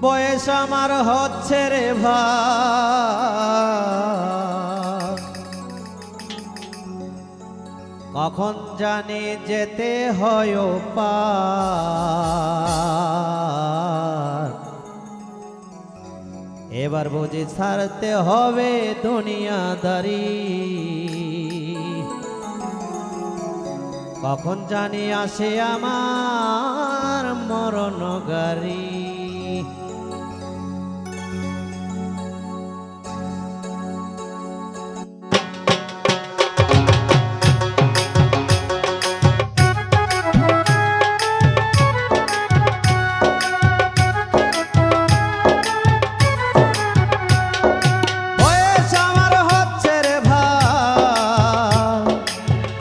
বয়স আমার হচ্ছে রে ভাই, কখন জানি যেতে হয় পার। এবার বুঝি ছাড়তে হবে দুনিয়াদারি, কখন জানি আসে আমার মরণ গাড়ি।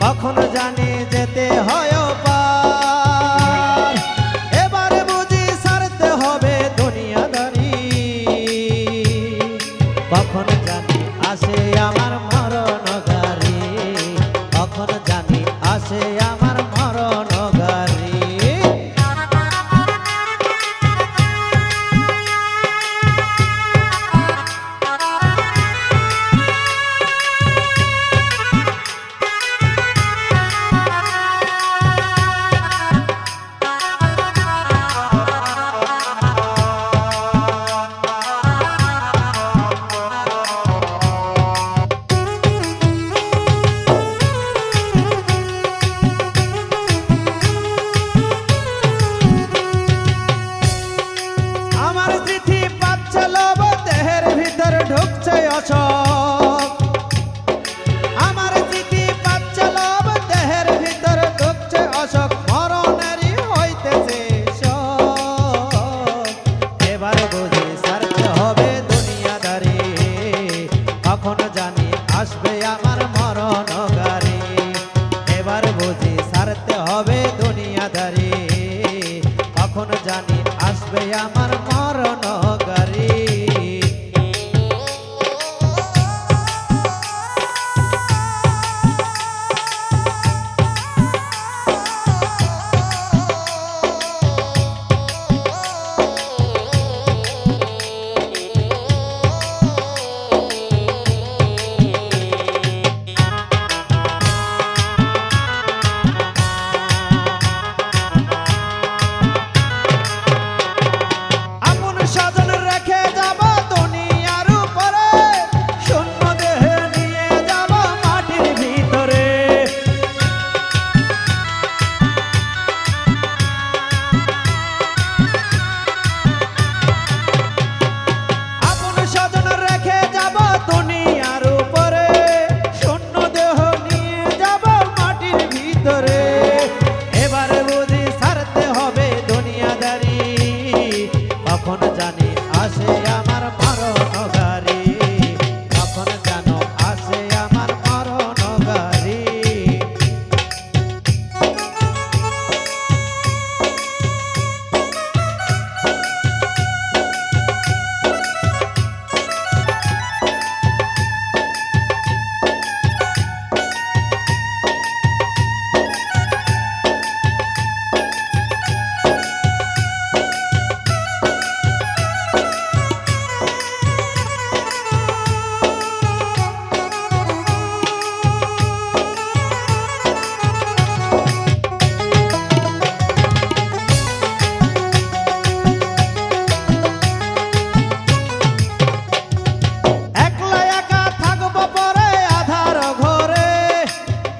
কখন জানি যেতে হয় পার, এবারে বুঝি ছাড়তে হবে দুনিয়াদারি, কখন জানি আসে আমার মরণ গাড়ি, কখন জানি আসে আমার মরণ গাড়ি। ঢুকছে অশোক, আমার চিঠি পাচ্ছে লোভ, দেহের ভিতর ঢুকছে অশোক, মরণেরই হইতেছে শোক। এবার বুঝি ছাড়তে হবে দুনিয়াদারি, কখন জানি আসবে আমার মরণ গাড়ি, এবার বুঝি ছাড়তে হবে দুনিয়াদারি, কখন জানি আসবে আমার মরণ গাড়ি। কখন জানি আসে আমার মরণ গাড়ি, কখন যেন আসে আমার মরণ গাড়ি।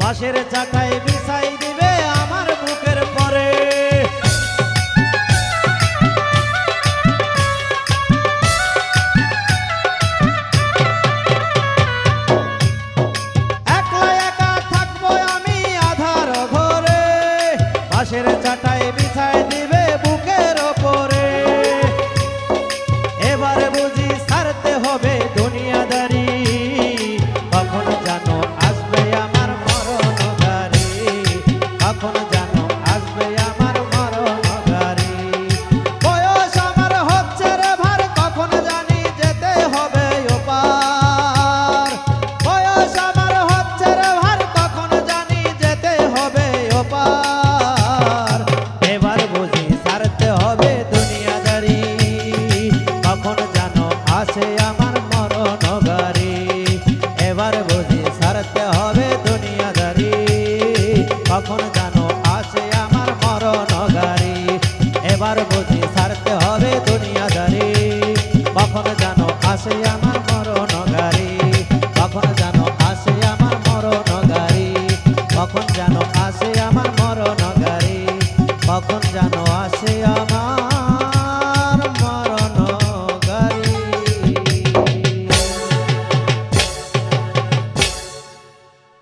বাঁশের চাটাই বিছাই দিবে আমার বুকের পরে, একলা একা থাকবো আমি আধার ঘরে, বাঁশের চাটাই বিছাই দিবে বুকের ওপরে, এবারে বুঝি ছাড়তে হবে দুনিয়াদারি, কখন জানো আসবে আমার মরণ গাড়ি, কখন জানো আসবে আমার মরণ গাড়ি। বয়স আমার হচ্ছে রে ভার, কখন জানি যেতে হবে ওপার, বয়স আমার হচ্ছে রে ভার, কখন জানি যেতে হবে ওপার, এবার বুঝি বুঝি ছাড়তে হবে দুনিয়াদারি কখন জানো আসে আমার মরণ গাড়ি এবার বুঝি ছাড়তে হবে দুনিয়াদারি কখন জানো আসে আমার মরণ গাড়ি কখন জানো আসে আমার মরণ গাড়ি কখন জানো আসে আমার মরণ গাড়ি কখন জানো